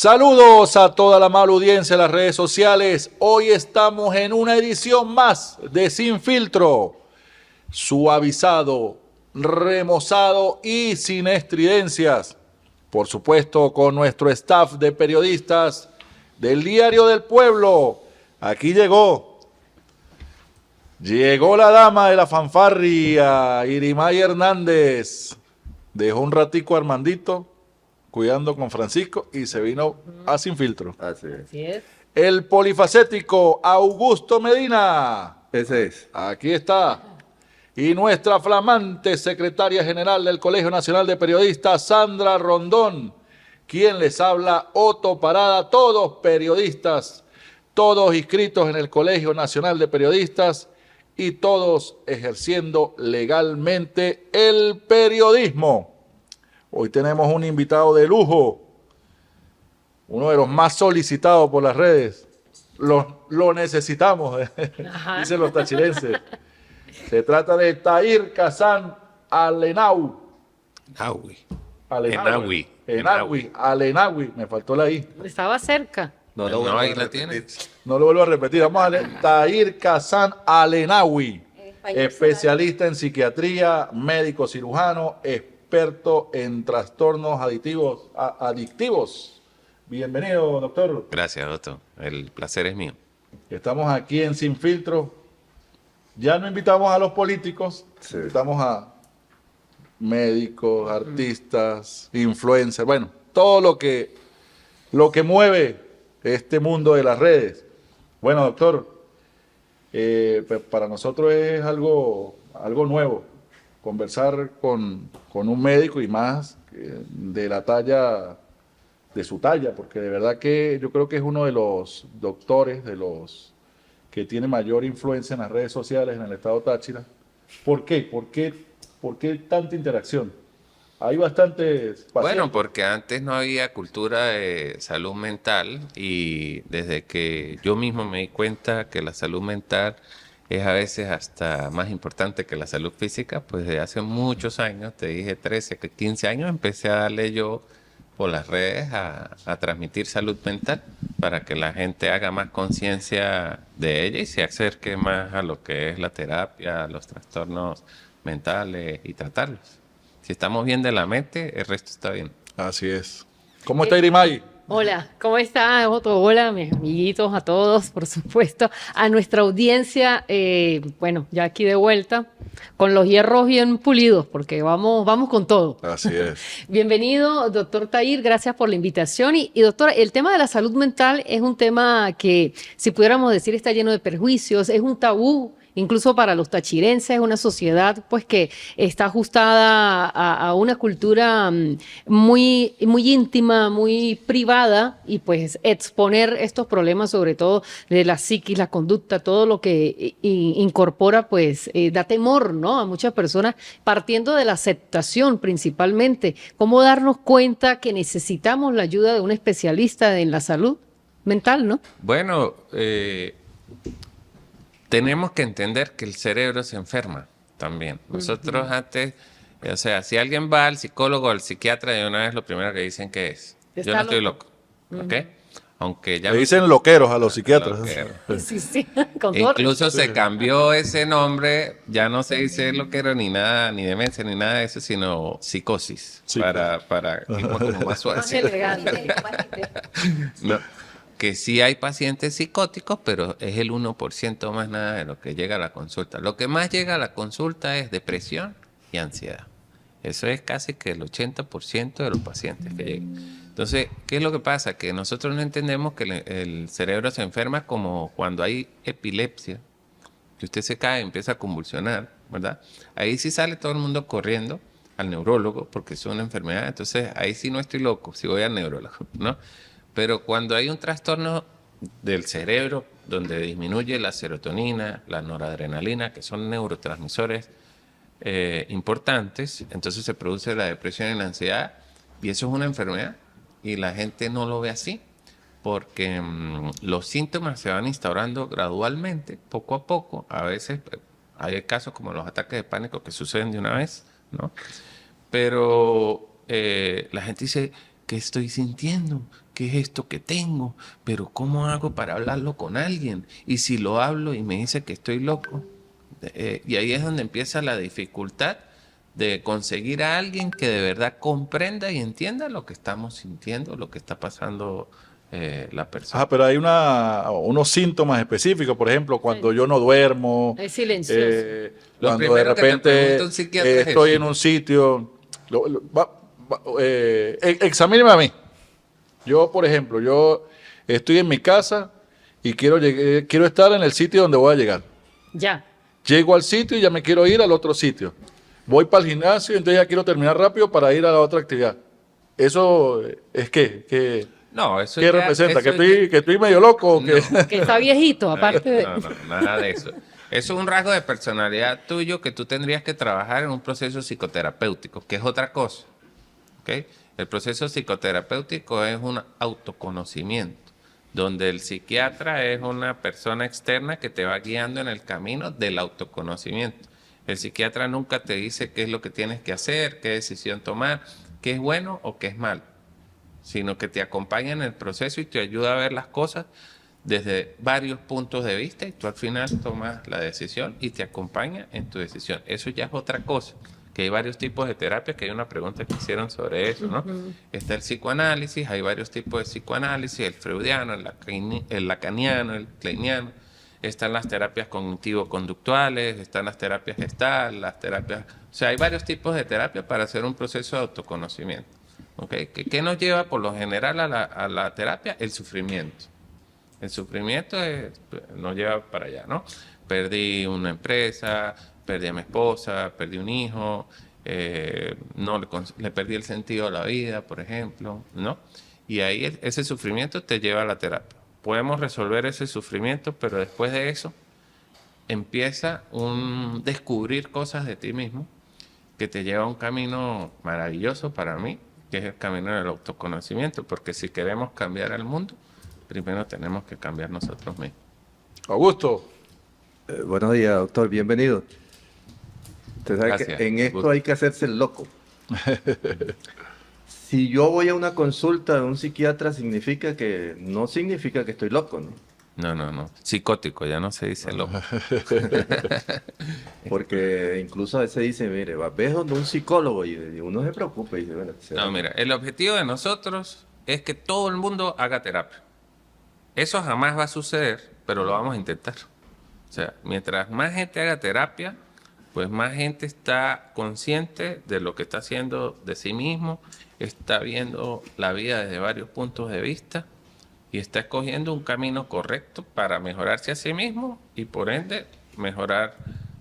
Saludos a toda la amable audiencia de las redes sociales. Hoy estamos en una edición más de Sin Filtro, suavizado, remozado y sin estridencias. Por supuesto, con nuestro staff de periodistas del Diario del Pueblo. Aquí llegó la dama de la fanfarria, Irimay Hernández. Dejó un ratico a Armandito cuidando con Francisco y se vino a Sin Filtro. Así es. El polifacético Augusto Medina. Ese es. Aquí está. Y nuestra flamante secretaria general del Colegio Nacional de Periodistas, Sandra Rondón. Quien les habla, Otto Parada. Todos periodistas, todos inscritos en el Colegio Nacional de Periodistas y todos ejerciendo legalmente el periodismo. Hoy tenemos un invitado de lujo, uno de los más solicitados por las redes. Lo necesitamos, dicen los tachirenses. Se trata de Tahir Kassan Alenawi. Alenawi, me faltó la I. Estaba cerca. No, ahí la tiene. No lo vuelvo a repetir, vamos a leer. Tahir Kassan Alenawi, especialista en psiquiatría, médico cirujano, experto en trastornos adictivos. Bienvenido, doctor. Gracias, doctor. El placer es mío. Estamos aquí en Sin Filtro. Ya no invitamos a los políticos, invitamos a médicos, artistas, influencers, bueno, todo lo que mueve este mundo de las redes. Bueno, doctor, para nosotros es algo nuevo conversar con un médico y más de la talla, de su talla, porque de verdad que yo creo que es uno de los doctores, de los que tiene mayor influencia en las redes sociales en el estado Táchira. ¿Por qué? ¿Por qué tanta interacción? Hay bastantes pacientes. Bueno, porque antes no había cultura de salud mental y desde que yo mismo me di cuenta que la salud mental es a veces hasta más importante que la salud física, pues desde hace muchos años, te dije 13, 15 años, empecé a darle yo por las redes a transmitir salud mental para que la gente haga más conciencia de ella y se acerque más a lo que es la terapia, los trastornos mentales y tratarlos. Si estamos bien de la mente, el resto está bien. Así es. ¿Cómo está Irimay? Hola, ¿cómo está, Otto? Hola, mis amiguitos, a todos, por supuesto, a nuestra audiencia, bueno, ya aquí de vuelta, con los hierros bien pulidos, porque vamos con todo. Así es. Bienvenido, doctor Tahir, gracias por la invitación. Y doctor, el tema de la salud mental es un tema que, si pudiéramos decir, está lleno de perjuicios, es un tabú. Incluso para los tachirenses, una sociedad pues que está ajustada a una cultura muy íntima, muy privada, y pues exponer estos problemas, sobre todo de la psiquis, la conducta, todo lo que incorpora, pues da temor, ¿no? A muchas personas, partiendo de la aceptación principalmente. ¿Cómo darnos cuenta que necesitamos la ayuda de un especialista en la salud mental, no? Bueno, tenemos que entender que el cerebro se enferma también. Nosotros antes, o sea, si alguien va al psicólogo o al psiquiatra, de una vez lo primero que dicen que es, yo no estoy loco, ¿ok? Aunque ya le dicen loqueros a los psiquiatras. Sí, incluso se cambió ese nombre, ya no se dice loquero ni nada, ni demencia, ni nada de eso, sino psicosis, sí, para irnos como más suave. Más elegante. No. Que sí hay pacientes psicóticos, pero es el 1% más nada de lo que llega a la consulta. Lo que más llega a la consulta es depresión y ansiedad. Eso es casi que el 80% de los pacientes que llegan. Entonces, ¿qué es lo que pasa? Que nosotros no entendemos que el cerebro se enferma como cuando hay epilepsia, que usted se cae y empieza a convulsionar, ¿verdad? Ahí sí sale todo el mundo corriendo al neurólogo porque es una enfermedad. Entonces, ahí sí no estoy loco, si voy al neurólogo, ¿no? Pero cuando hay un trastorno del cerebro donde disminuye la serotonina, la noradrenalina, que son neurotransmisores importantes, entonces se produce la depresión y la ansiedad, y eso es una enfermedad, y la gente no lo ve así, porque los síntomas se van instaurando gradualmente, poco a poco. A veces hay casos como los ataques de pánico que suceden de una vez, ¿no? Pero la gente dice, ¿qué estoy sintiendo? ¿qué es esto que tengo? Pero ¿cómo hago para hablarlo con alguien? Y si lo hablo y me dice que estoy loco. Y ahí es donde empieza la dificultad de conseguir a alguien que de verdad comprenda y entienda lo que estamos sintiendo, lo que está pasando la persona. Pero hay unos síntomas específicos, por ejemplo, cuando yo no duermo, Es silencioso. Lo cuando de primero que te repente pregunta un psiquiatra es estoy eso. en un sitio, examíneme a mí. Yo, por ejemplo, yo estoy en mi casa y quiero estar en el sitio donde voy a llegar. Ya. Llego al sitio y ya me quiero ir al otro sitio. Voy para el gimnasio y entonces ya quiero terminar rápido para ir a la otra actividad. ¿Eso es qué? No, eso ¿Qué ya- representa? eso ¿Que estoy medio loco o qué? Que está viejito, aparte de... No, nada de eso. Eso es un rasgo de personalidad tuyo que tú tendrías que trabajar en un proceso psicoterapéutico, que es otra cosa. ¿Ok? El proceso psicoterapéutico es un autoconocimiento, donde el psiquiatra es una persona externa que te va guiando en el camino del autoconocimiento. El psiquiatra nunca te dice qué es lo que tienes que hacer, qué decisión tomar, qué es bueno o qué es malo, sino que te acompaña en el proceso y te ayuda a ver las cosas desde varios puntos de vista y tú al final tomas la decisión y te acompaña en tu decisión. Eso ya es otra cosa, que hay varios tipos de terapia, que hay una pregunta que hicieron sobre eso, ¿no? Está el psicoanálisis, hay varios tipos de psicoanálisis, el freudiano, el lacaniano, el kleiniano. Están las terapias cognitivo-conductuales, están las terapias gestal, las terapias... O sea, hay varios tipos de terapia para hacer un proceso de autoconocimiento. ¿Okay? ¿Qué nos lleva por lo general a la terapia? El sufrimiento. El sufrimiento nos lleva para allá, ¿no? Perdí una empresa, perdí a mi esposa, perdí un hijo, le perdí el sentido a la vida, por ejemplo, ¿no? Y ahí ese sufrimiento te lleva a la terapia. Podemos resolver ese sufrimiento, pero después de eso empieza un descubrir cosas de ti mismo que te lleva a un camino maravilloso para mí, que es el camino del autoconocimiento, porque si queremos cambiar el mundo, primero tenemos que cambiar nosotros mismos. Augusto, Buenos días, doctor, bienvenido. Usted sabe Gracias, que en esto gusto. hay que hacerse el loco. Si yo voy a una consulta de un psiquiatra, no significa que estoy loco, ¿no? No. Psicótico, ya no se dice loco. Porque incluso a veces dice, mire, ves donde un psicólogo y uno se preocupa y dice, bueno, No, mira, el objetivo de nosotros es que todo el mundo haga terapia. Eso jamás va a suceder, pero lo vamos a intentar. O sea, mientras más gente haga terapia, pues más gente está consciente de lo que está haciendo de sí mismo, está viendo la vida desde varios puntos de vista y está escogiendo un camino correcto para mejorarse a sí mismo y por ende mejorar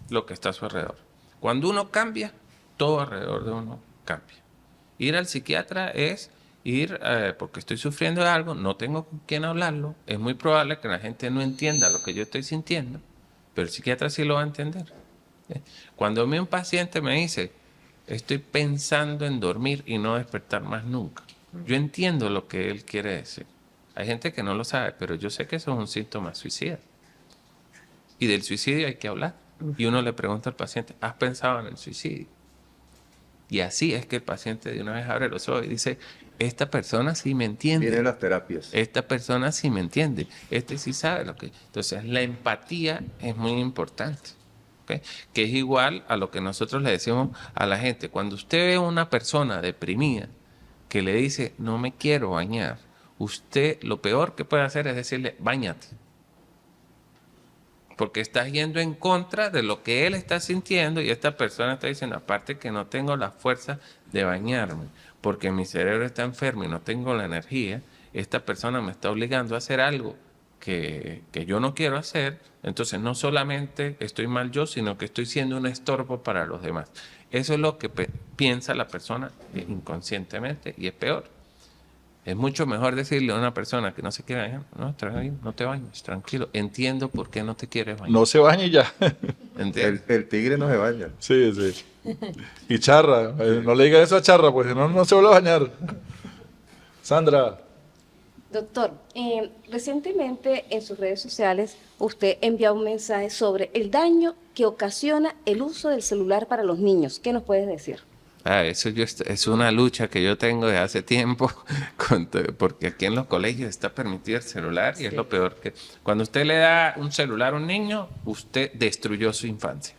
lo que está a su alrededor. Cuando uno cambia, todo alrededor de uno cambia. Ir al psiquiatra es ir porque estoy sufriendo de algo, no tengo con quién hablarlo, es muy probable que la gente no entienda lo que yo estoy sintiendo, pero el psiquiatra sí lo va a entender. Cuando a mí un paciente me dice, estoy pensando en dormir y no despertar más nunca, yo entiendo lo que él quiere decir. Hay gente que no lo sabe, pero yo sé que eso es un síntoma suicida. Y del suicidio hay que hablar. Y uno le pregunta al paciente, ¿has pensado en el suicidio? Y así es que el paciente de una vez abre los ojos y dice, esta persona sí me entiende. vienen las terapias. Esta persona sí me entiende. Este sí sabe lo que... Entonces, la empatía es muy importante. ¿Okay? Que es igual a lo que nosotros le decimos a la gente. Cuando usted ve a una persona deprimida que le dice, no me quiero bañar, usted lo peor que puede hacer es decirle, báñate. Porque estás yendo en contra de lo que él está sintiendo y esta persona está diciendo, aparte que no tengo la fuerza de bañarme, porque mi cerebro está enfermo y no tengo la energía, esta persona me está obligando a hacer algo que yo no quiero hacer, entonces no solamente estoy mal yo, sino que estoy siendo un estorbo para los demás. Eso es lo que piensa la persona inconscientemente y es peor. Es mucho mejor decirle a una persona que no se quiere bañar, no, tranquilo, no te bañes, tranquilo, entiendo por qué no te quieres bañar. no se bañe ya. ¿Entiendes? El tigre no se baña. Sí. Y Charra, no le digan eso a Charra, pues no se vuelve a bañar. Sandra, Doctor, recientemente en sus redes sociales usted envió un mensaje sobre el daño que ocasiona el uso del celular para los niños. ¿Qué nos puedes decir? Es una lucha que yo tengo desde hace tiempo, porque aquí en los colegios está permitido el celular y es lo peor que... Cuando usted le da un celular a un niño, usted destruyó su infancia.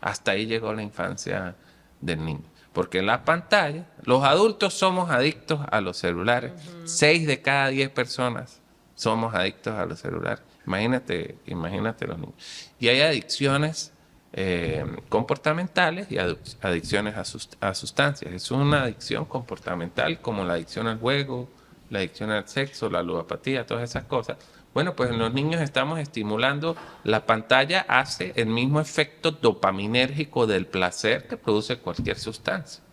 Hasta ahí llegó la infancia del niño. Porque la pantalla, los adultos somos adictos a los celulares. 6 de cada 10 personas somos adictos a los celulares. Imagínate los niños. Y hay adicciones comportamentales y adicciones a sustancias. Es una adicción comportamental como la adicción al juego, la adicción al sexo, la ludopatía, todas esas cosas. Bueno, pues en los niños estamos estimulando, la pantalla hace el mismo efecto dopaminérgico del placer que produce cualquier sustancia.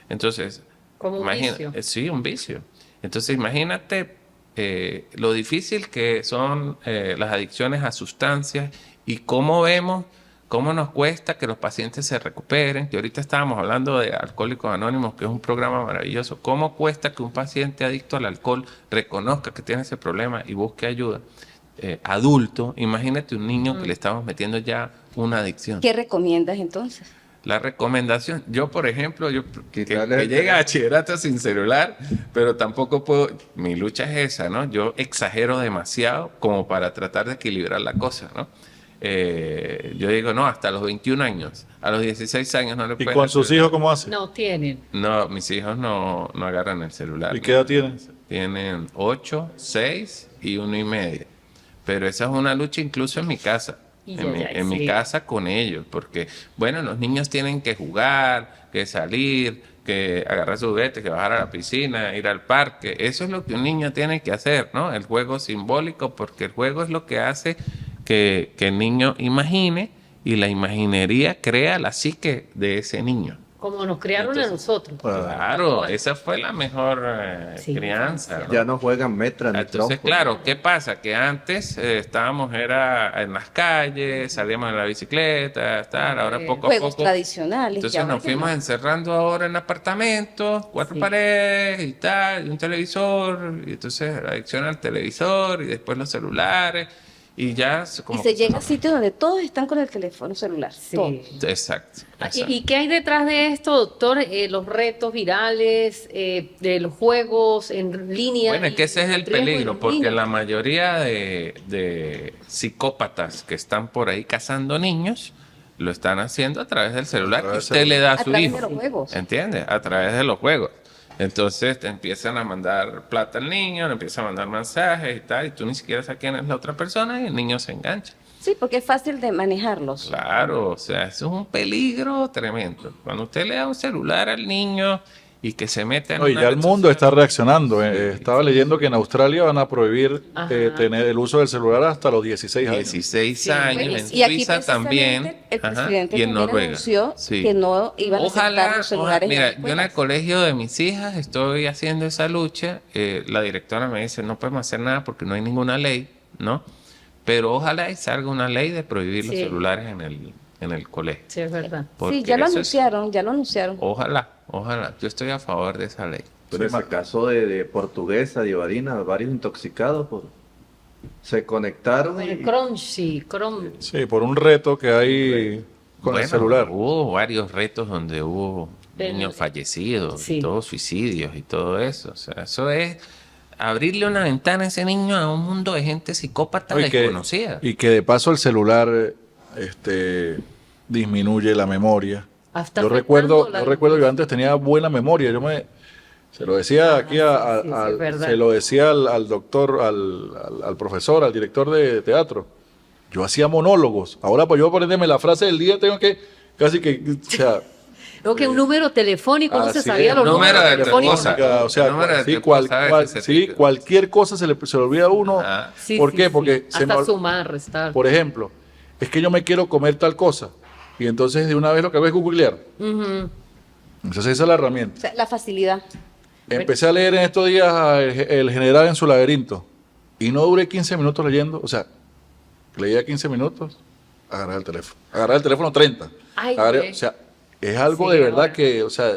Entonces, Como un vicio. Sí, un vicio. Entonces, imagínate lo difícil que son las adicciones a sustancias y cómo nos cuesta que los pacientes se recuperen. Que ahorita estábamos hablando de Alcohólicos Anónimos, que es un programa maravilloso. Cómo cuesta que un paciente adicto al alcohol reconozca que tiene ese problema y busque ayuda. Adulto, imagínate un niño que le estamos metiendo ya una adicción. ¿Qué recomiendas entonces? La recomendación, yo por ejemplo, que llega a bachillerato sin celular, pero tampoco puedo, mi lucha es esa, ¿no? Yo exagero demasiado como para tratar de equilibrar la cosa, ¿no? Yo digo, no, hasta los 21 años, a los 16 años no le ¿Y pueden... con sus hijos cómo hacen? No tienen. No, mis hijos no agarran el celular. ¿Y qué edad tienen? Tienen 8, 6 y 1 y medio. Pero esa es una lucha incluso en mi casa. En mi casa con ellos, porque, bueno, los niños tienen que jugar, que salir, que agarrar su juguete, que bajar a la piscina, ir al parque. Eso es lo que un niño tiene que hacer, ¿no? El juego simbólico, porque el juego es lo que hace que el niño imagine y la imaginería crea la psique de ese niño. Como nos criaron a nosotros. Claro, esa fue la mejor crianza, ¿no? Ya no juegan metra ni Entonces, trompo. claro, ¿qué pasa? Que antes estábamos en las calles, salíamos en la bicicleta, ahora poco a Juegos poco. tradicionales. Entonces ya ahora nos ya fuimos no. encerrando ahora en apartamentos, 4 paredes y tal, y un televisor, y entonces la adicción al televisor y después los celulares, y ya Y se llega a sitios donde todos están con el teléfono celular. Sí. Todos. Exacto. ¿Y qué hay detrás de esto, doctor? Los retos virales, de los juegos en línea. Bueno, es que ese es el riesgo de peligro, los porque niños. la mayoría de psicópatas que están por ahí cazando niños lo están haciendo a través del celular que usted le da a A su través hijo. de los juegos. ¿Entiendes? A través de los juegos. Entonces te empiezan a mandar plata al niño, le empiezan a mandar mensajes y tal, y tú ni siquiera sabes quién es la otra persona y el niño se engancha. Sí, porque es fácil de manejarlos. Claro, o sea, eso es un peligro tremendo. Cuando usted le da un celular al niño y que se mete en Oye, una ya el red mundo social- está reaccionando. Estaba leyendo que en Australia van a prohibir Ajá. tener el uso del celular hasta los 16 años. 16 Sí, años, bueno, en Y aquí Suiza también, precisamente el presidente y en también Noruega. anunció Sí. que no iban a aceptar los celulares. en Mira, las yo en el escuelas. colegio de mis hijas estoy haciendo esa lucha. La directora me dice, no podemos hacer nada porque no hay ninguna ley, ¿no? Pero ojalá y salga una ley de prohibir los Sí. celulares en el colegio. Sí, es verdad. Porque Sí, ya lo eso es- anunciaron, ya lo anunciaron. Ojalá. Yo estoy a favor de esa ley. Pero ese caso de Portuguesa, de Ibarina, varios intoxicados, se conectaron Con y... el crunch, sí, crunch. Sí, por un reto que hay con el Bueno, celular. Hubo varios retos donde hubo Pero- niños fallecidos, Sí. y todos suicidios y todo eso. O sea, eso es abrirle una ventana a ese niño a un mundo de gente psicópata desconocida. Y que de paso el celular disminuye la memoria. Hasta Yo afectando recuerdo, yo antes tenía buena memoria. Se lo decía aquí sí, es verdad. se lo decía al doctor, al profesor, al director de teatro. Yo hacía monólogos. Ahora, pues yo aprenderme la frase del día, tengo que casi que, o sea, Luego que un número telefónico, no se así sabía es. los Número números de telefónicos. cosa. o sea, Número de sí, teléfono, ¿sabes? Ese sí, tipo. cualquier cosa se le olvida a uno. Ajá. Sí, ¿Por sí, qué? sí. Porque Hasta sumar, restar. por ejemplo, es que yo me quiero comer tal cosa. Y entonces de una vez lo que hago es googlear. Ujú. Entonces esa es la herramienta. O sea, la facilidad. Empecé a leer en estos días El General en su laberinto. Y no duré 15 minutos leyendo. O sea, leía 15 minutos, agarré el teléfono. Agarré el teléfono 30. Ay, O sea, es algo Sí, de verdad ahora. que, o sea,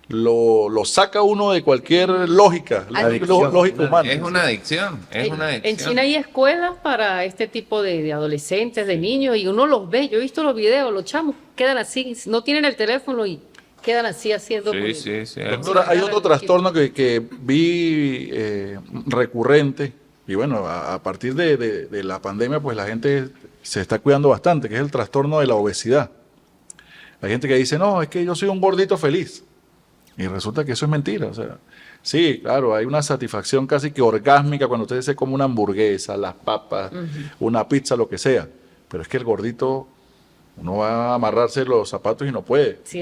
lo saca uno de cualquier lógica, Adicción. lógica humana. Es una adicción, es una adicción. En China hay escuelas para este tipo de adolescentes, de niños, y uno los ve. Yo he visto los videos, los chamos quedan así, no tienen el teléfono y quedan así haciendo. Sí. Doctora, hay otro trastorno que vi recurrente, y bueno, a partir de la pandemia, pues la gente se está cuidando bastante, que es el trastorno de la obesidad. Hay gente que dice, no, es que yo soy un gordito feliz. Y resulta que eso es mentira. O sea, sí, claro, hay una satisfacción casi que orgásmica cuando usted se come una hamburguesa, las papas, una pizza, lo que sea. Pero es que el gordito, uno va a amarrarse los zapatos y no puede. Sí,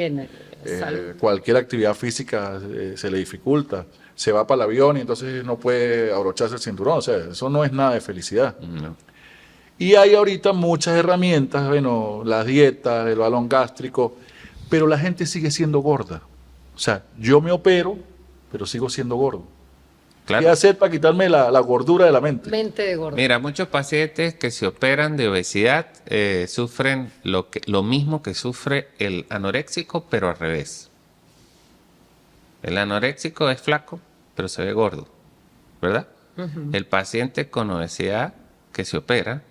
salud. Cualquier actividad física se le dificulta. Se va para el avión y entonces no puede abrocharse el cinturón. O sea, eso no es nada de felicidad. No. Y hay ahorita muchas herramientas, bueno, las dietas, el balón gástrico, pero la gente sigue siendo gorda. O sea, yo me opero, pero sigo siendo gordo. Claro. ¿Qué hacer para quitarme la gordura de la mente? Mente de gordo. Mira, muchos pacientes que se operan de obesidad sufren lo mismo que sufre el anoréxico, pero al revés. El anoréxico es flaco, pero se ve gordo, ¿verdad? El paciente con obesidad que se opera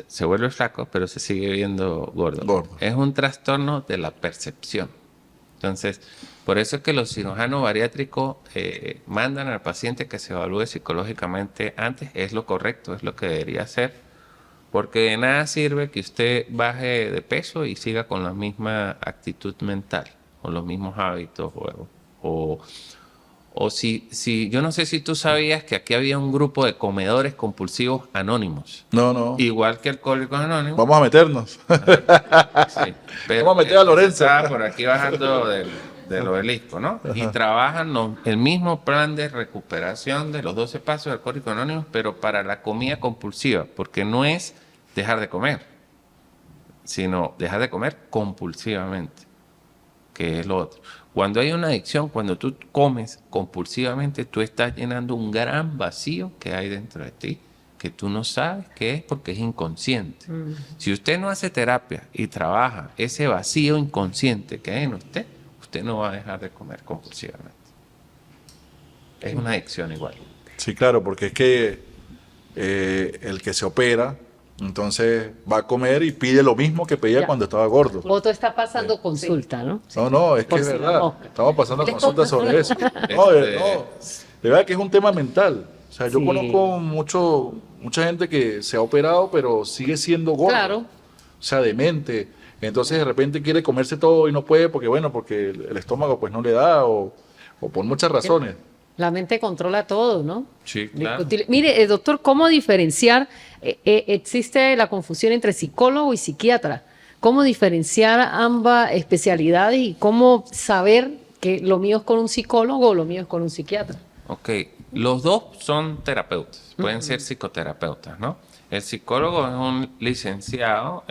se vuelve flaco, pero se sigue viendo gordo. Es un trastorno de la percepción. Entonces, por eso es que los cirujanos bariátricos mandan al paciente que se evalúe psicológicamente antes. Es lo correcto, es lo que debería hacer. Porque de nada sirve que usted baje de peso y siga con la misma actitud mental o los mismos hábitos o si yo no sé si tú sabías que aquí había un grupo de comedores compulsivos anónimos. No. Igual que Alcohólicos Anónimos. Vamos a meternos. Sí, pero Vamos a meter a Lorenzo. estaba por aquí bajando del obelisco, ¿no? Y trabajan el mismo plan de recuperación de los 12 pasos de Alcohólicos Anónimos, pero para la comida compulsiva, porque no es dejar de comer, sino dejar de comer compulsivamente, que es lo otro. Cuando hay una adicción, cuando tú comes compulsivamente, tú estás llenando un gran vacío que hay dentro de ti, que tú no sabes qué es porque es inconsciente. Si usted no hace terapia y trabaja ese vacío inconsciente que hay en usted, usted no va a dejar de comer compulsivamente. Es una adicción igual. Sí, claro, porque es que el que se opera, entonces va a comer y pide lo mismo que pedía cuando estaba gordo. Otto está pasando consulta, ¿no? No, es que Por es si la verdad. mosca. Estamos pasando consultas sobre eso. No, de verdad que es un tema mental. O sea, yo Sí. conozco mucha gente que se ha operado, pero sigue siendo gordo. Claro. O sea, demente. Entonces de repente quiere comerse todo y no puede porque el estómago pues no le da o por muchas razones. La mente controla todo, ¿no? Sí, claro. Mire, doctor, ¿cómo diferenciar? Existe la confusión entre psicólogo y psiquiatra. ¿Cómo diferenciar ambas especialidades y cómo saber que lo mío es con un psicólogo o lo mío es con un psiquiatra? Ok, los dos son terapeutas, pueden ser psicoterapeutas, ¿no? El psicólogo es un licenciado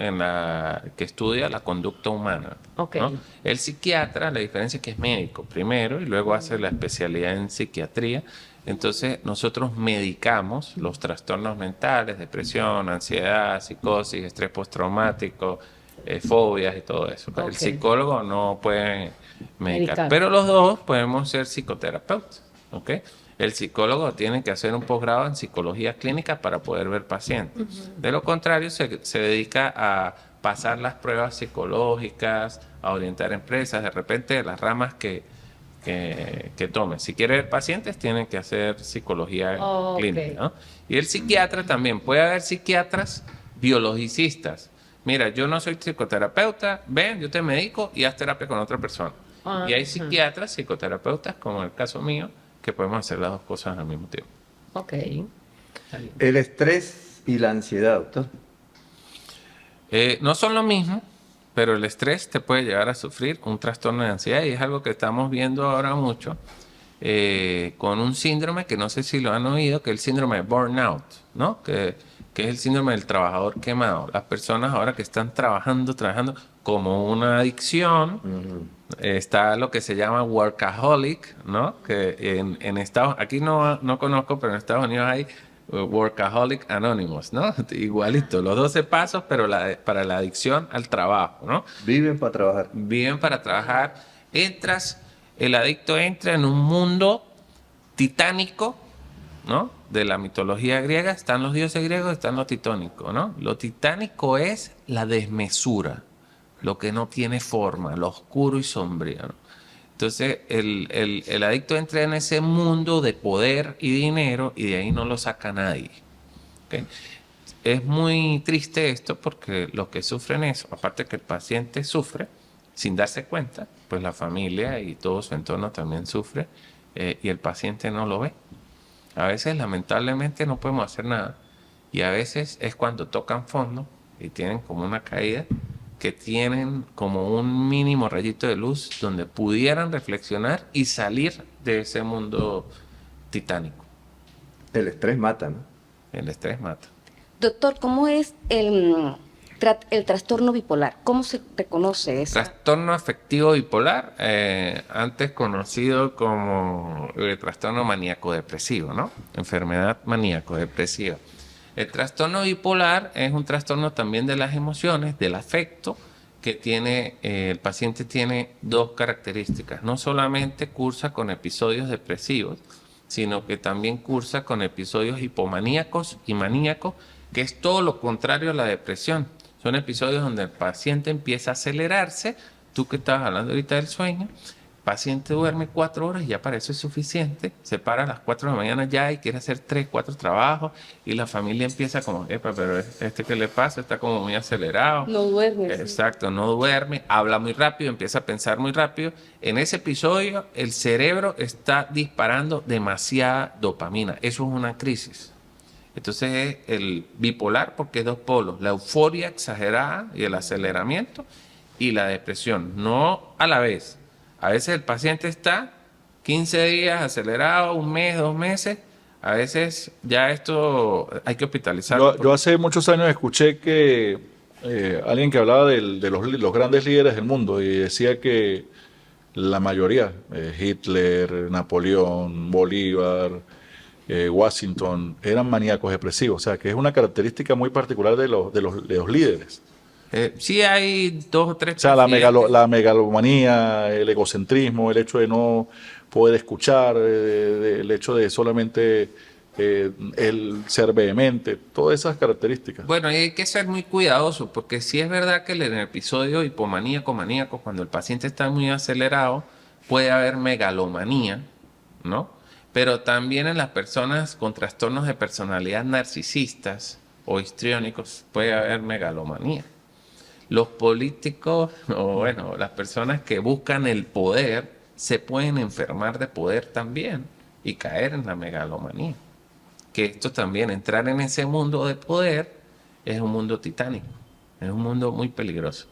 que estudia la conducta humana, Ok. ¿no? El psiquiatra, la diferencia es que es médico primero y luego hace la especialidad en psiquiatría. Entonces nosotros medicamos los trastornos mentales, depresión, ansiedad, psicosis, estrés postraumático, fobias y todo eso. Ok. El psicólogo no puede medicar, Medicar. pero los dos podemos ser psicoterapeutas, ¿ok? El psicólogo tiene que hacer un posgrado en psicología clínica para poder ver pacientes. De lo contrario, se dedica a pasar las pruebas psicológicas, a orientar empresas, de repente las ramas que tome. Si quiere ver pacientes, tiene que hacer psicología clínica, ¿no? Y el psiquiatra también. Puede haber psiquiatras biologicistas. Mira, yo no soy psicoterapeuta, ven, yo te medico y haz terapia con otra persona. Y hay psiquiatras, psicoterapeutas, como el caso mío, que podemos hacer las dos cosas al mismo tiempo. Ok. El estrés y la ansiedad, doctor. No son lo mismo, pero el estrés te puede llevar a sufrir un trastorno de ansiedad y es algo que estamos viendo ahora mucho con un síndrome que no sé si lo han oído, que es el síndrome de burnout, ¿no? Que es el síndrome del trabajador quemado. Las personas ahora que están trabajando como una adicción, está lo que se llama workaholic, ¿no? Que en Estados aquí no conozco, pero en Estados Unidos hay Workaholic Anonymous, ¿no? Igualito, los 12 pasos, pero para la adicción al trabajo, ¿no? Viven para trabajar. Viven para trabajar. El adicto entra en un mundo titánico, ¿no? De la mitología griega, están los dioses griegos, están los titónicos, ¿no? Lo titánico es la desmesura. lo que no tiene forma, lo oscuro y sombrío, ¿no? Entonces el adicto entra en ese mundo de poder y dinero y de ahí no lo saca nadie. ¿Ok? Es muy triste esto porque los que sufren eso, aparte que el paciente sufre sin darse cuenta, pues la familia y todo su entorno también sufre y el paciente no lo ve. A veces lamentablemente no podemos hacer nada y a veces es cuando tocan fondo y tienen como una caída que tienen como un mínimo rayito de luz donde pudieran reflexionar y salir de ese mundo titánico. El estrés mata, ¿no? El estrés mata. Doctor, ¿cómo es el trastorno bipolar? ¿Cómo se reconoce eso? Trastorno afectivo bipolar, antes conocido como el trastorno maníaco-depresivo, ¿no? Enfermedad maníaco-depresiva. El trastorno bipolar es un trastorno también de las emociones, del afecto, que tiene, el paciente tiene dos características. No solamente cursa con episodios depresivos, sino que también cursa con episodios hipomaníacos y maníacos, que es todo lo contrario a la depresión. Son episodios donde el paciente empieza a acelerarse. Tú que estabas hablando ahorita del sueño, el paciente duerme 4 horas y ya para eso es suficiente. Se para a las 4 de la mañana ya y quiere hacer 3, 4 trabajos y la familia empieza como, epa, pero ¿qué le pasa? Está como muy acelerado. No duerme. Exacto, no duerme, habla muy rápido, empieza a pensar muy rápido. En ese episodio el cerebro está disparando demasiada dopamina. Eso es una crisis. Entonces es el bipolar porque es dos polos, la euforia exagerada y el aceleramiento y la depresión, no a la vez. A veces el paciente está 15 días acelerado, 1 mes, 2 meses, a veces ya esto hay que hospitalizarlo. Yo hace muchos años escuché que alguien que hablaba de los grandes líderes del mundo y decía que la mayoría, Hitler, Napoleón, Bolívar, Washington, eran maníacos depresivos. O sea, que es una característica muy particular de los líderes. Sí hay 2 o 3 O sea, la presidentes. megalomanía, el egocentrismo, el hecho de no poder escuchar, el hecho de solamente el ser vehemente, todas esas características. Bueno, y hay que ser muy cuidadoso, porque sí es verdad que en el episodio hipomaníaco, maníaco, cuando el paciente está muy acelerado, puede haber megalomanía, ¿no? Pero también en las personas con trastornos de personalidad narcisistas o histriónicos puede haber megalomanía. Los políticos, o bueno, las personas que buscan el poder, se pueden enfermar de poder también y caer en la megalomanía. Que esto también, entrar en ese mundo de poder, es un mundo titánico, es un mundo muy peligroso.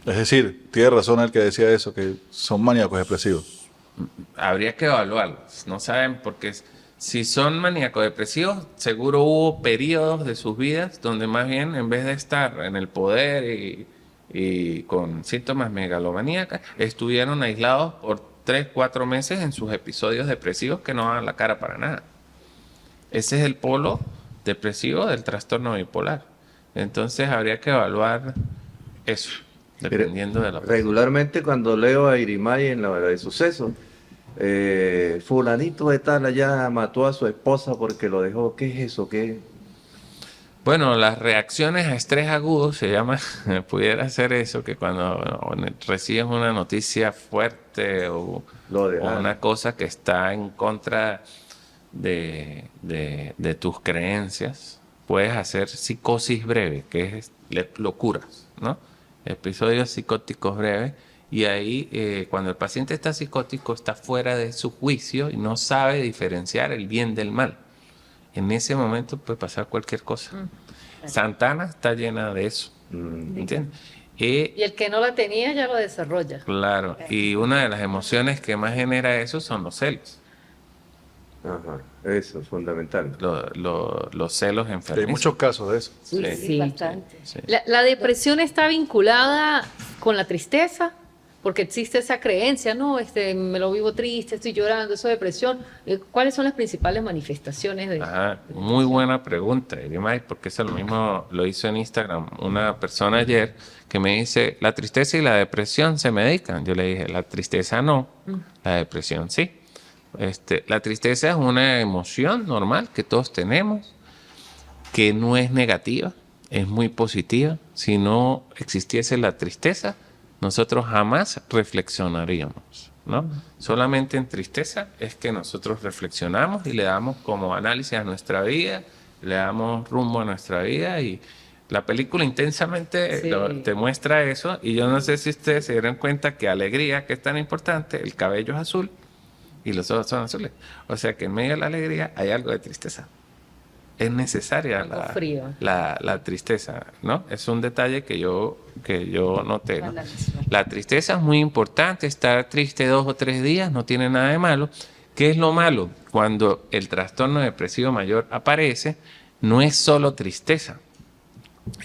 Es decir, tiene razón el que decía eso, que son maníacos depresivos. Habría que evaluarlos, no saben, porque si son maníacos depresivos, seguro hubo periodos de sus vidas donde más bien en vez de estar en el poder y con síntomas megalomaníacas, estuvieron aislados por 3, 4 meses en sus episodios depresivos que no daban la cara para nada. Ese es el polo depresivo del trastorno bipolar. Entonces habría que evaluar eso, dependiendo de la persona. Regularmente cuando leo a Irimay en la de sucesos, fulanito de tal allá mató a su esposa porque lo dejó. ¿Qué es eso? ¿Qué? Bueno, las reacciones a estrés agudo se llama, pudiera ser eso, que cuando recibes una noticia fuerte o una cosa que está en contra de tus creencias, puedes hacer psicosis breve, que es locuras, ¿no? Episodios psicóticos breves. Y ahí, cuando el paciente está psicótico, está fuera de su juicio y no sabe diferenciar el bien del mal. En ese momento puede pasar cualquier cosa. Santana está llena de eso. ¿Entiendes? Y el que no la tenía ya lo desarrolla. Claro. Y una de las emociones que más genera eso son los celos. Ajá, eso es fundamental. Los celos enfermizos. Hay muchos casos de eso. Sí. Bastante. Sí. La depresión está vinculada con la tristeza, porque existe esa creencia, no, me lo vivo triste, estoy llorando, eso es depresión. ¿Cuáles son las principales manifestaciones de Muy buena pregunta, Irimay, porque eso lo mismo lo hizo en Instagram una persona ayer que me dice, la tristeza y la depresión se medican. Yo le dije, la tristeza no, la depresión sí. La tristeza es una emoción normal que todos tenemos, que no es negativa es muy positiva. Si no existiese la tristeza, nosotros jamás reflexionaríamos, ¿no? Solamente en tristeza es que nosotros reflexionamos y le damos como análisis a nuestra vida, le damos rumbo a nuestra vida, y la película intensamente te muestra eso. Y yo no sé si ustedes se dieron cuenta que alegría, que es tan importante, el cabello es azul y los ojos son azules. O sea que en medio de la alegría hay algo de tristeza. Es necesaria la tristeza, ¿no? Es un detalle que yo noté, ¿no? La tristeza es muy importante. Estar triste 2 o 3 días no tiene nada de malo. ¿Qué es lo malo? Cuando el trastorno depresivo mayor aparece, no es solo tristeza.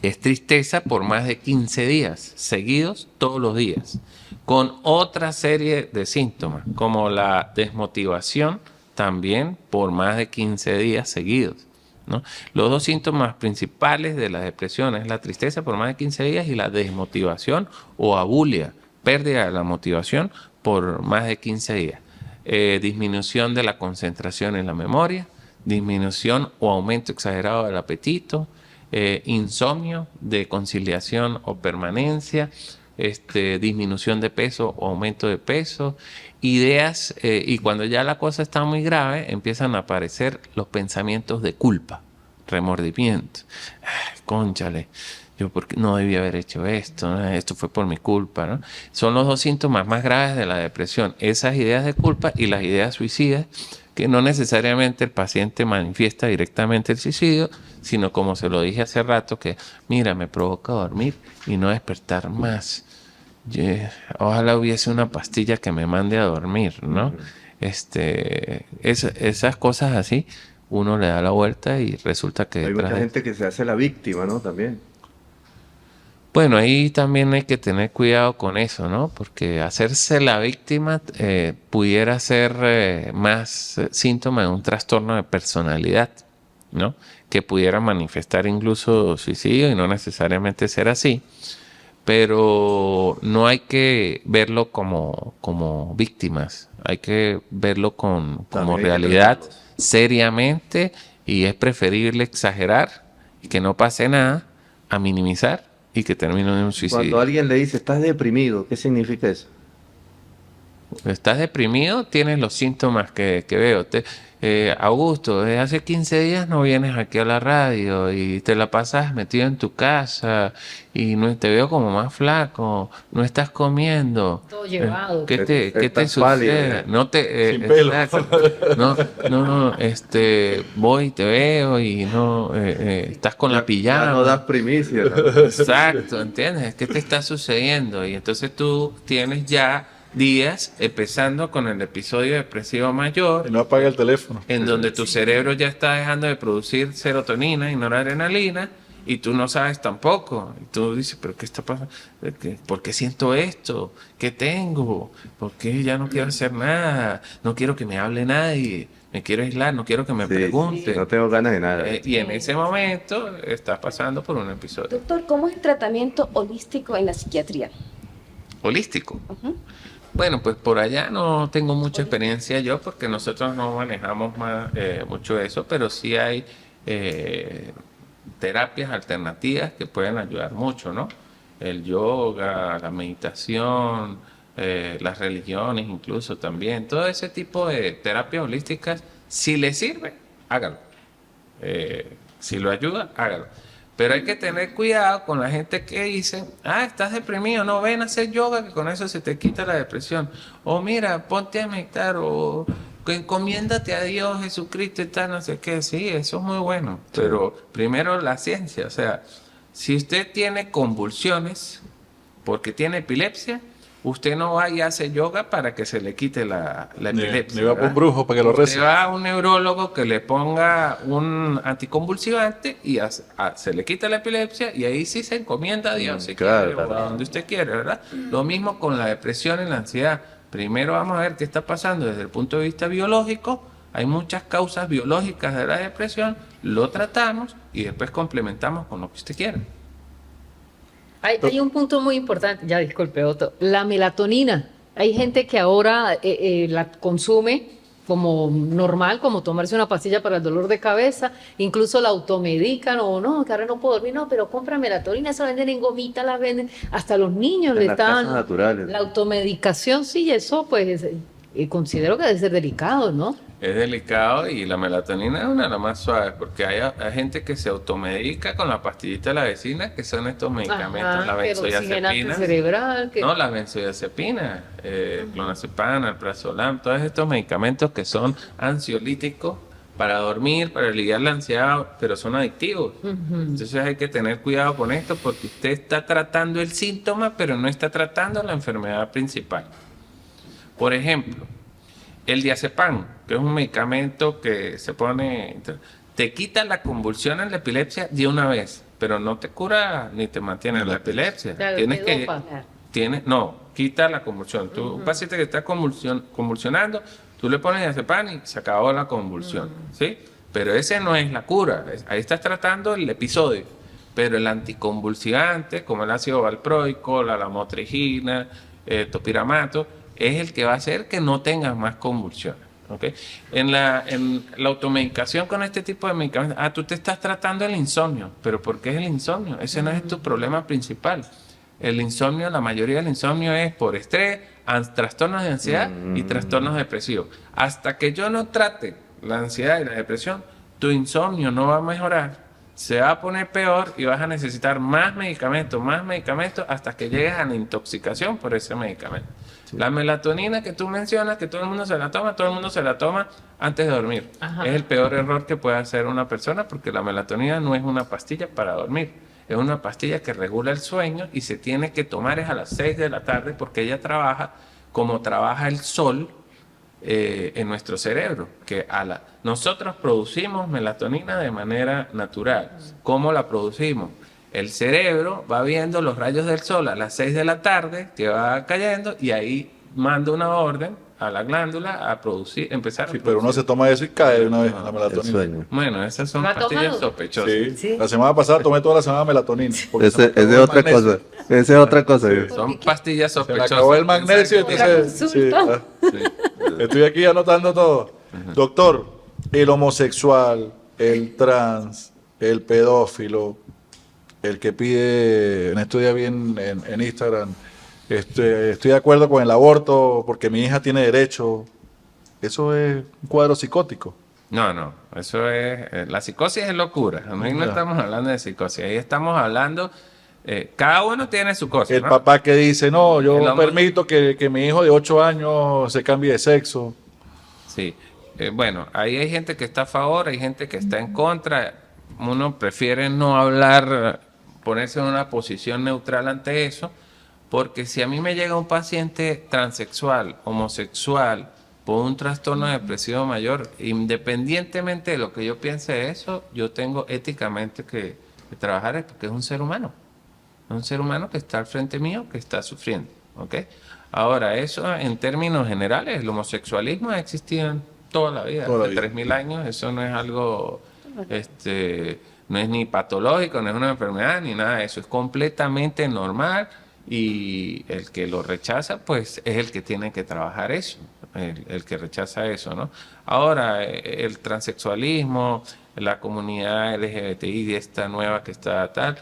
Es tristeza por más de 15 días seguidos, todos los días, con otra serie de síntomas, como la desmotivación, también por más de 15 días seguidos, ¿no? Los 2 síntomas principales de la depresión es la tristeza por más de 15 días y la desmotivación o abulia, pérdida de la motivación por más de 15 días. Disminución de la concentración en la memoria, disminución o aumento exagerado del apetito, insomnio de conciliación o permanencia, disminución de peso o aumento de peso, ideas, y cuando ya la cosa está muy grave, empiezan a aparecer los pensamientos de culpa, remordimiento. Ay, cónchale, yo porque no debía haber hecho esto, ¿no? Esto fue por mi culpa, ¿no? Son los 2 síntomas más graves de la depresión, esas ideas de culpa y las ideas suicidas, que no necesariamente el paciente manifiesta directamente el suicidio, sino como se lo dije hace rato, que mira, me provoca dormir y no despertar más. Ojalá hubiese una pastilla que me mande a dormir, ¿no? Esas cosas así, uno le da la vuelta y resulta que... Hay mucha gente que se hace la víctima, ¿no? También. Bueno, ahí también hay que tener cuidado con eso, ¿no? Porque hacerse la víctima pudiera ser más síntoma de un trastorno de personalidad, ¿no? Que pudiera manifestar incluso suicidio y no necesariamente ser así. Pero no hay que verlo como víctimas, hay que verlo como realidad seriamente, y es preferible exagerar y que no pase nada a minimizar y que termine en un suicidio. Cuando alguien le dice, estás deprimido, ¿qué significa eso? ¿Estás deprimido? Tienes los síntomas que veo. Augusto, desde hace 15 días no vienes aquí a la radio y te la pasas metido en tu casa y no te veo como más flaco, no estás comiendo. Todo llevado. ¿Qué te sucede? pálido. No te Sin pelo. no, voy, te veo y no estás con la pijama. Ya no das primicia, ¿no? Exacto, ¿entiendes? ¿Qué te está sucediendo? Y entonces tú tienes ya días empezando con el episodio depresivo mayor, Y no apaga el teléfono. en donde tu cerebro ya está dejando de producir serotonina y noradrenalina, y tú no sabes tampoco. Y tú dices, ¿pero qué está pasando? ¿Por qué siento esto? ¿Qué tengo? ¿Por qué ya no quiero hacer nada? No quiero que me hable nadie. Me quiero aislar, no quiero que me pregunte. No tengo ganas de nada. Y en ese momento estás pasando por un episodio Doctor, ¿cómo es el tratamiento holístico en la psiquiatría? holístico. Bueno, pues por allá no tengo mucha experiencia yo, porque nosotros no manejamos mucho eso, pero sí hay terapias alternativas que pueden ayudar mucho, ¿no? El yoga, la meditación, las religiones incluso también. Todo ese tipo de terapias holísticas, si le sirve, hágalo. Si lo ayuda, hágalo. Pero hay que tener cuidado con la gente que dice, estás deprimido, no, ven a hacer yoga, que con eso se te quita la depresión. O mira, ponte a meditar, o encomiéndate a Dios, Jesucristo y tal, no sé qué. Sí, eso es muy bueno. Pero primero la ciencia, o sea, si usted tiene convulsiones porque tiene epilepsia, usted no va y hace yoga para que se le quite la epilepsia. Ni va por un brujo para que lo Usted rece. va a un neurólogo que le ponga un anticonvulsivante y se le quita la epilepsia, y ahí sí se encomienda a Dios, si claro, quiere, o a donde usted quiere, ¿verdad? Lo mismo con la depresión y la ansiedad. Primero vamos a ver qué está pasando desde el punto de vista biológico. Hay muchas causas biológicas de la depresión, lo tratamos y después complementamos con lo que usted quiera. Hay un punto muy importante, ya disculpe Otto, la melatonina. Hay gente que ahora la consume como normal, como tomarse una pastilla para el dolor de cabeza, incluso la automedican o no, que ahora no puedo dormir, no, pero compra melatonina, se la venden en gomita, la venden, hasta los niños En le las casas están, naturales. la automedicación, sí, eso pues considero que debe ser delicado, ¿no? Es delicado y la melatonina es una de las más suaves porque hay gente que se automedica con la pastillita de la vecina, que son estos medicamentos, la que el oxigenante benzodiazepina. cerebral, que... No, las benzodiazepinas, clonazepam, alprazolam, todos estos medicamentos que son ansiolíticos para dormir, para aliviar la ansiedad, pero son adictivos. Entonces hay que tener cuidado con esto porque usted está tratando el síntoma, pero no está tratando la enfermedad principal. Por ejemplo, el diazepam, que es un medicamento que se pone, te quita la convulsión en la epilepsia de una vez, pero no te cura ni te mantiene la epilepsia. Claro, Tienes te que, dopa. no, quita la convulsión. Un paciente que está convulsionando, tú le pones diazepam y se acabó la convulsión, ¿sí? Pero ese no es la cura. Ahí estás tratando el episodio. Pero el anticonvulsivante, como el ácido valproico, la lamotrigina, topiramato, es el que va a hacer que no tengas más convulsiones. ¿Okay? En la automedicación con este tipo de medicamentos, tú te estás tratando el insomnio, pero ¿por qué es el insomnio? Ese no es tu problema principal. El insomnio, la mayoría del insomnio es por estrés, trastornos de ansiedad y trastornos depresivos. Hasta que yo no trate la ansiedad y la depresión, tu insomnio no va a mejorar, se va a poner peor y vas a necesitar más medicamentos hasta que llegues a la intoxicación por ese medicamento. Sí. La melatonina que tú mencionas, que todo el mundo se la toma antes de dormir. Ajá. Es el peor error que puede hacer una persona porque la melatonina no es una pastilla para dormir. Es una pastilla que regula el sueño y se tiene que tomar a las 6 de la tarde porque ella trabaja como trabaja el sol en nuestro cerebro. Que nosotros producimos melatonina de manera natural. ¿Cómo la producimos? El cerebro va viendo los rayos del sol a las 6 de la tarde que va cayendo y ahí manda una orden a la glándula a producir, empezar a producir. Pero uno se toma eso y cae de una vez la melatonina. Bueno, esas son pastillas sospechosas. Sí. La semana pasada tomé toda la semana melatonina. Ese es otra cosa. Esa es otra cosa. Sí. Son pastillas sospechosas. Se me acabó el magnesio, entonces estoy aquí anotando todo. Doctor, el homosexual, el trans, el pedófilo, el que pide, en estos días vi en Instagram, estoy de acuerdo con el aborto porque mi hija tiene derecho. Eso es un cuadro psicótico. No, eso es, la psicosis es locura. Ahí no estamos hablando de psicosis, ahí estamos hablando, cada uno tiene su cosa. El papá que dice, no, yo permito que mi hijo de 8 años se cambie de sexo. Sí, bueno, ahí hay gente que está a favor, hay gente que está en contra. Uno prefiere no hablar, ponerse en una posición neutral ante eso, porque si a mí me llega un paciente transexual, homosexual, por un trastorno depresivo mayor, independientemente de lo que yo piense de eso, yo tengo éticamente que trabajar porque es un ser humano. Es un ser humano que está al frente mío, que está sufriendo. ¿Okay? Ahora, eso en términos generales, el homosexualismo ha existido en toda la vida, hace 3.000 años, eso no es algo, no es ni patológico, no es una enfermedad, ni nada de eso, es completamente normal y el que lo rechaza, pues es el que tiene que trabajar eso, el que rechaza eso, ¿no? Ahora, el transexualismo, la comunidad LGBTI, esta nueva que está tal,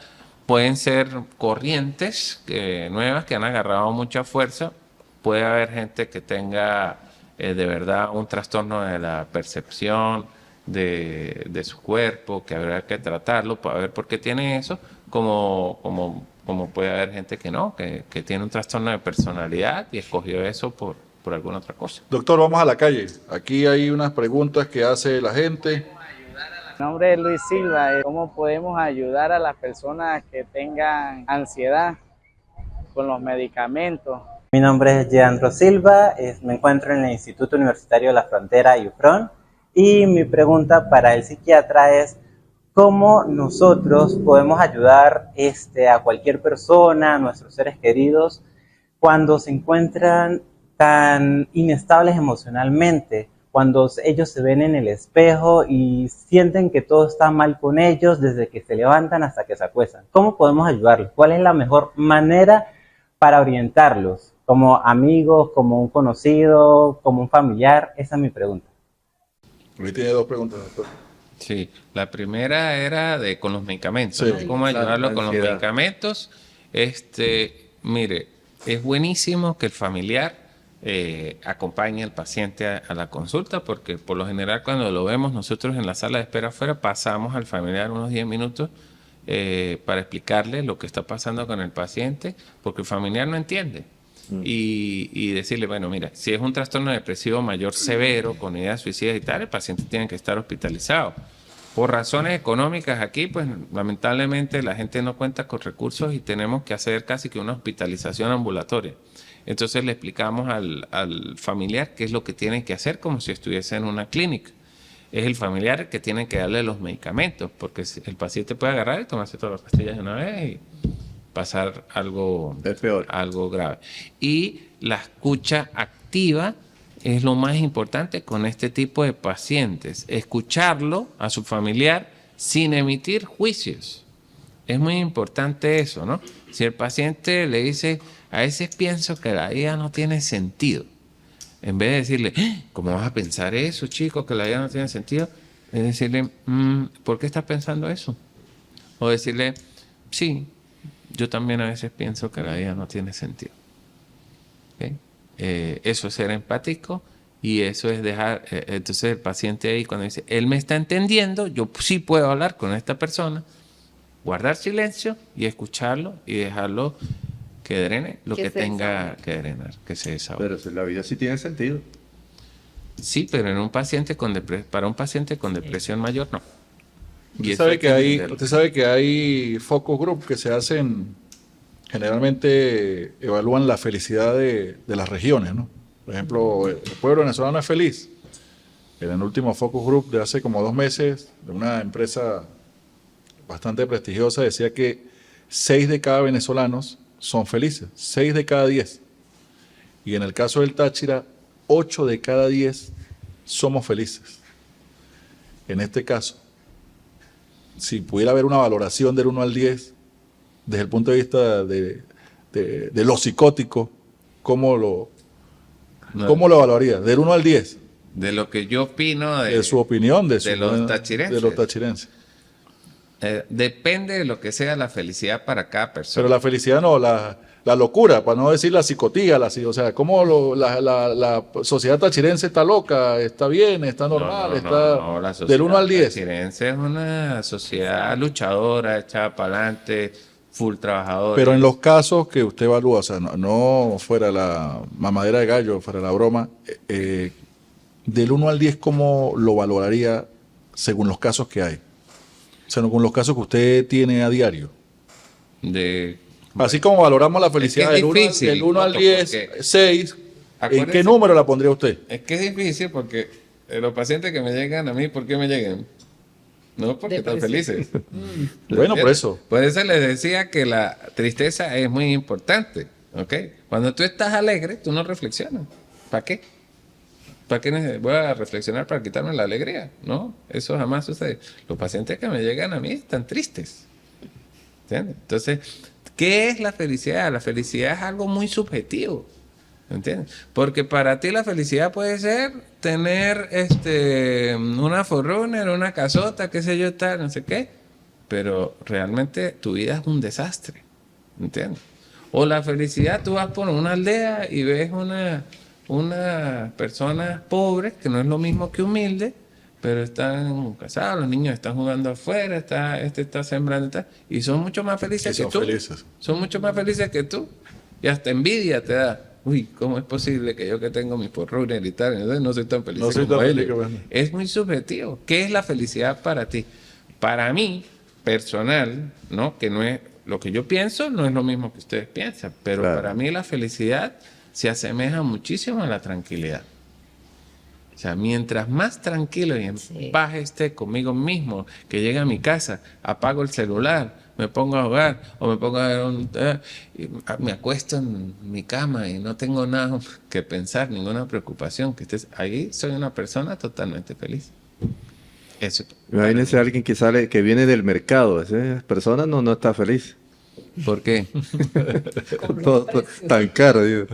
pueden ser corrientes nuevas que han agarrado mucha fuerza. Puede haber gente que tenga de verdad un trastorno de la percepción de su cuerpo, que habrá que tratarlo para ver por qué tiene eso, como puede haber gente que no, que tiene un trastorno de personalidad y escogió eso por alguna otra cosa. Doctor, vamos a la calle. Aquí hay unas preguntas que hace la gente. Mi nombre es Luis Silva. ¿Cómo podemos ayudar a las personas que tengan ansiedad con los medicamentos? Mi nombre es Leandro Silva, me encuentro en el Instituto Universitario de la Frontera, IUFRON, y mi pregunta para el psiquiatra es ¿cómo nosotros podemos ayudar a cualquier persona, a nuestros seres queridos, cuando se encuentran tan inestables emocionalmente? Cuando ellos se ven en el espejo y sienten que todo está mal con ellos desde que se levantan hasta que se acuestan. ¿Cómo podemos ayudarlos? ¿Cuál es la mejor manera para orientarlos? Como amigos, como un conocido, como un familiar. Esa es mi pregunta. Luis tiene dos preguntas, doctor. Sí, la primera era de con los medicamentos, Sí. ¿no? ¿Cómo ayudarlo con los Ansiedad. medicamentos? Mire, es buenísimo que el familiar acompañe al paciente a la consulta, porque por lo general cuando lo vemos nosotros en la sala de espera afuera, pasamos al familiar unos 10 minutos para explicarle lo que está pasando con el paciente, porque el familiar no entiende. Y decirle, bueno, mira, si es un trastorno depresivo mayor severo, con ideas suicidas y tal, el paciente tiene que estar hospitalizado. Por razones económicas aquí, pues lamentablemente la gente no cuenta con recursos y tenemos que hacer casi que una hospitalización ambulatoria. Entonces le explicamos al familiar qué es lo que tiene que hacer como si estuviese en una clínica. Es el familiar el que tiene que darle los medicamentos, porque el paciente puede agarrar y tomarse todas las pastillas de una vez y pasar algo, Es peor. algo grave. Y la escucha activa es lo más importante con este tipo de pacientes. Escucharlo a su familiar sin emitir juicios. Es muy importante eso, ¿no? Si el paciente le dice, a veces pienso que la vida no tiene sentido, en vez de decirle, ¿cómo vas a pensar eso, chico, que la vida no tiene sentido? Es decirle, ¿por qué estás pensando eso? O decirle, sí, yo también a veces pienso que la vida no tiene sentido. ¿Ok? Eso es ser empático y eso es dejar, entonces el paciente ahí cuando dice, él me está entendiendo, yo sí puedo hablar con esta persona, guardar silencio y escucharlo y dejarlo que drene lo Que que se tenga desahogue. que drenar, que se desahogue. Pero si la vida sí tiene sentido. Sí, pero en un paciente con para un paciente con depresión mayor no. Y Usted eso sabe, que que hay, entenderlo. usted sabe que hay focus group que se hacen, generalmente evalúan la felicidad de las regiones, ¿no? Por ejemplo, el pueblo venezolano es feliz. En el último focus group de hace como 2 meses, de una empresa bastante prestigiosa, decía que 6 de cada venezolanos son felices, 6 de cada 10. Y en el caso del Táchira, 8 de cada 10 somos felices. En este caso, si pudiera haber una valoración del 1 al 10, desde el punto de vista de lo psicótico, ¿cómo lo evaluaría? Del 1 al 10, De lo que yo opino de su opinión, de los tachirenses. de los tachirenses. Depende de lo que sea la felicidad para cada persona. Pero la felicidad no, la locura, para no decir la psicotía, o sea, ¿cómo la sociedad tachirense está loca, está bien, está normal, la está del 1 al 10? tachirense es una sociedad luchadora, echada para adelante, full trabajadora. Pero en los casos que usted evalúa, o sea, no fuera la mamadera de gallo, fuera la broma, del 1 al 10, ¿cómo lo valoraría según los casos que hay? O sea, con los casos que usted tiene a diario. Así como valoramos la felicidad es del 1 difícil, del 1 al Otto, 10, porque 6, ¿en acuérdese- qué número la pondría usted? Es que es difícil porque los pacientes que me llegan a mí, ¿por qué me llegan? No porque están felices. Bueno, por eso. Por eso les decía que la tristeza es muy importante, ¿ok? Cuando tú estás alegre, tú no reflexionas. ¿Para qué? ¿Para qué voy a reflexionar para quitarme la alegría? No, eso jamás sucede. Los pacientes que me llegan a mí están tristes. ¿Entiendes? Entonces, ¿qué es la felicidad? La felicidad es algo muy subjetivo. ¿Entiendes? Porque para ti la felicidad puede ser tener una Forerunner, una casota, qué sé yo, tal, no sé qué. Pero realmente tu vida es un desastre. ¿Entiendes? O la felicidad, tú vas por una aldea y ves unas personas pobres, que no es lo mismo que humildes, pero están casados, los niños están jugando afuera, está sembrando y tal, y son mucho más felices Y que son tú. felices. Son mucho más felices que tú. Y hasta envidia te da. Uy, ¿cómo es posible que yo que tengo mi Forerunner y tal, entonces no soy tan feliz No soy como tan feliz ellos? como ellos. Es muy subjetivo. ¿Qué es la felicidad para ti? Para mí, personal, ¿no? Que no es lo que yo pienso, no es lo mismo que ustedes piensan, pero Claro. para mí la felicidad se asemeja muchísimo a la tranquilidad. O sea, mientras más tranquilo y en paz esté conmigo mismo, que llegue a mi casa, apago el celular, me pongo a jugar o me pongo a ver y me acuesto en mi cama y no tengo nada que pensar, ninguna preocupación, que estés ahí, soy una persona totalmente feliz. Eso. Imagínense a alguien que sale, que viene del mercado. Esa persona no está feliz. ¿Por qué? Todo tan caro, digo.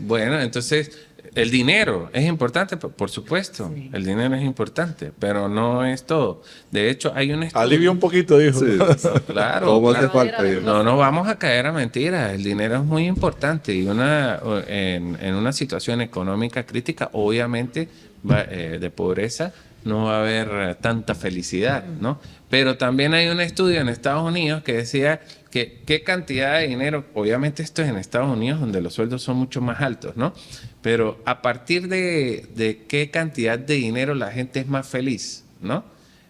Bueno, entonces El dinero es importante, por supuesto. Sí. El dinero es importante, pero no es todo. De hecho, hay un estudio. Alivia un poquito, dijo. Sí. Claro, ¿Cómo claro. hace falta? No nos vamos a caer a mentiras. El dinero es muy importante y en una situación económica crítica, obviamente, de pobreza, no va a haber tanta felicidad, ¿no? Pero también hay un estudio en Estados Unidos que decía que qué cantidad de dinero, obviamente esto es en Estados Unidos donde los sueldos son mucho más altos, ¿no? Pero a partir de qué cantidad de dinero la gente es más feliz, ¿no?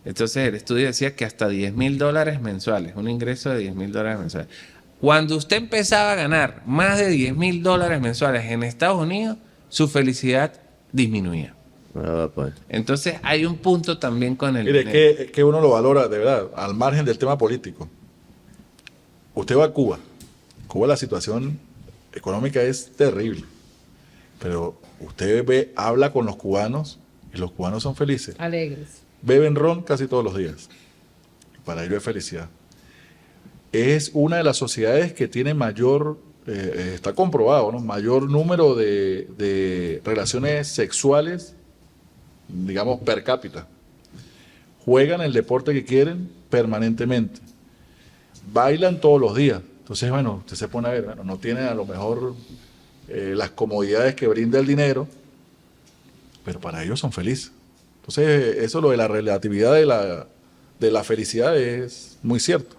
Entonces el estudio decía que hasta $10,000 mensuales, un ingreso de $10,000 mensuales. Cuando usted empezaba a ganar más de $10,000 mensuales en Estados Unidos, su felicidad disminuía. Ah, pues. Entonces hay un punto también con el Mire, dinero. que uno lo valora, de verdad, al margen del tema político. Usted va a Cuba. Cuba, la situación económica es terrible. Pero usted ve, habla con los cubanos y los cubanos son felices. Alegres. Beben ron casi todos los días. Para ellos es felicidad. Es una de las sociedades que tiene mayor, está comprobado, ¿no? Mayor número de relaciones sexuales, digamos, per cápita. Juegan el deporte que quieren permanentemente. Bailan todos los días. Entonces, bueno, usted se pone a ver, bueno, no tienen a lo mejor las comodidades que brinda el dinero, pero para ellos son felices. Entonces, eso lo de la relatividad de la felicidad es muy cierto.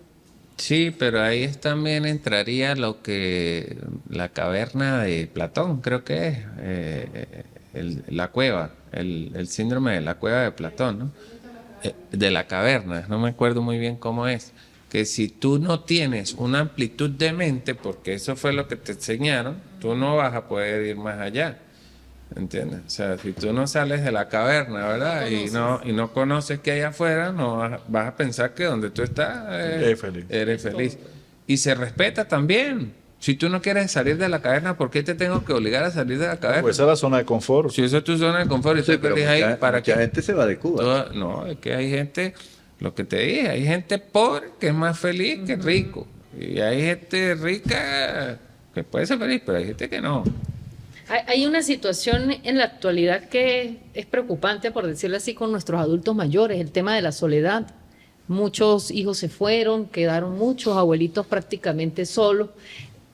Sí, pero ahí también entraría la caverna de Platón, creo que es, la cueva, el síndrome de la cueva de Platón, ¿no? De la caverna, no me acuerdo muy bien cómo es, que si tú no tienes una amplitud de mente, porque eso fue lo que te enseñaron, tú no vas a poder ir más allá. ¿Entiendes? O sea, si tú no sales de la caverna, ¿verdad? Y no conoces qué hay afuera, no vas a pensar que donde tú estás eres feliz. Y se respeta también. Si tú no quieres salir de la caverna, ¿por qué te tengo que obligar a salir de la caverna? Pues esa es la zona de confort. Si esa es tu zona de confort y Sí, tú pero feliz ahí, ¿para mucha qué? gente se va de Cuba. No, es que hay gente, lo que te dije, hay gente pobre que es más feliz que rico. Y hay gente rica que puede ser feliz, pero hay gente que no. Hay una situación en la actualidad que es preocupante, por decirlo así, con nuestros adultos mayores, el tema de la soledad. Muchos hijos se fueron, quedaron muchos abuelitos prácticamente solos,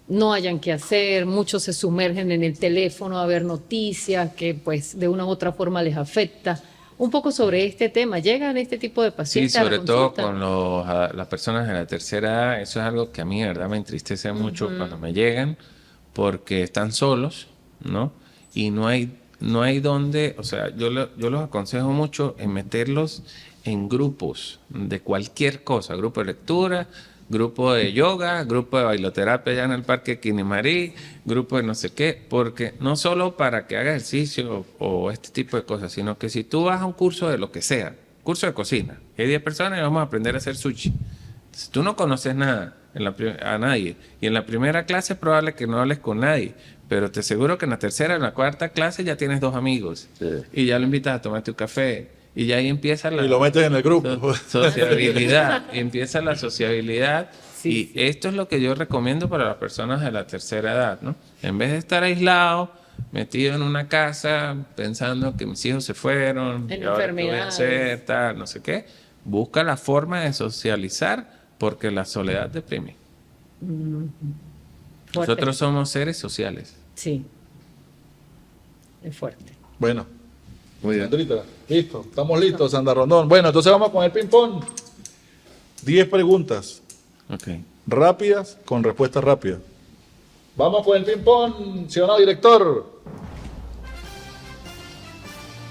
no hayan qué hacer, muchos se sumergen en el teléfono a ver noticias que pues de una u otra forma les afecta. Un poco sobre este tema, ¿llegan este tipo de Sí, pacientes a la sobre todo consulta? con las personas de la tercera edad, eso es algo que a mí de verdad me entristece mucho cuando me llegan, porque están solos, ¿no? Y no hay donde, o sea, yo los aconsejo mucho en meterlos en grupos de cualquier cosa, grupo de lectura, grupo de yoga, grupo de bailoterapia allá en el Parque Quinimarí, grupo de no sé qué, porque no solo para que haga ejercicio o este tipo de cosas, sino que si tú vas a un curso de lo que sea, curso de cocina, hay 10 personas y vamos a aprender a hacer sushi. Si tú no conoces nada a nadie y en la primera clase es probable que no hables con nadie, pero te aseguro que en la tercera, en la cuarta clase ya tienes 2 amigos y ya lo invitas a tomarte un café y ya ahí empieza Y lo metes en el grupo. sociabilidad, empieza la sociabilidad. Sí, Y esto es lo que yo recomiendo para las personas de la tercera edad, ¿no? En vez de estar aislado, metido en una casa, pensando que mis hijos se fueron, En y ahora qué voy a enfermedades. hacer, tal, no sé qué, busca la forma de socializar porque la soledad deprime. Fuerte. Nosotros somos seres sociales. Sí, es fuerte. Bueno, Muy bien. Sandrita, listo. Estamos listos, Sandra Rondón. Bueno, entonces vamos con el ping-pong. 10 preguntas Ok. rápidas con respuestas rápidas. Vamos con el ping-pong, ¿sí o no, director?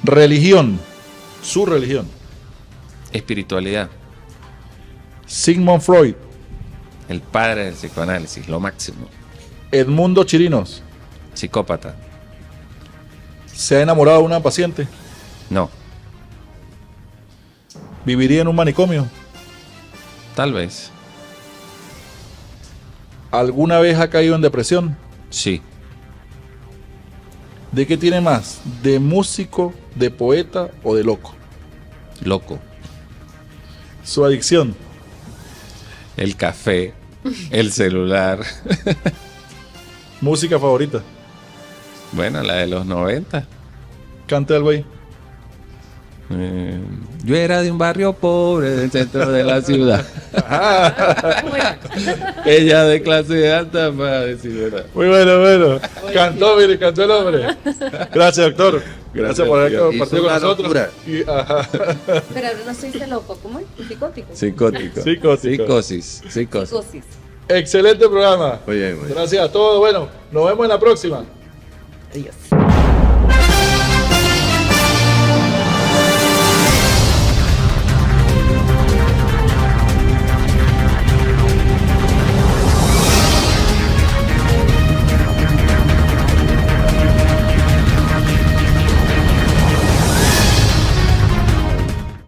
Religión. Su religión. Espiritualidad. Sigmund Freud. El padre del psicoanálisis, lo máximo. Edmundo Chirinos. Psicópata. ¿Se ha enamorado de una paciente? No. ¿Viviría en un manicomio? Tal vez. ¿Alguna vez ha caído en depresión? Sí. ¿De qué tiene más? ¿De músico, de poeta o de loco? Loco. Su adicción. El café. El celular. Música favorita. Bueno, la de los 90. Cante el güey. Yo era de un barrio pobre del centro de la ciudad. Ella de clase alta para decir verdad. Muy bueno. Cantó, mire, cantó el hombre. Gracias, doctor. Gracias por haber compartido con nosotros. Pero no se dice loco, ¿cómo es? Psicótico. Psicótico. Psicosis. Psicosis. Excelente programa. Muy bien. Gracias a todos. Bueno, nos vemos en la próxima. Adiós.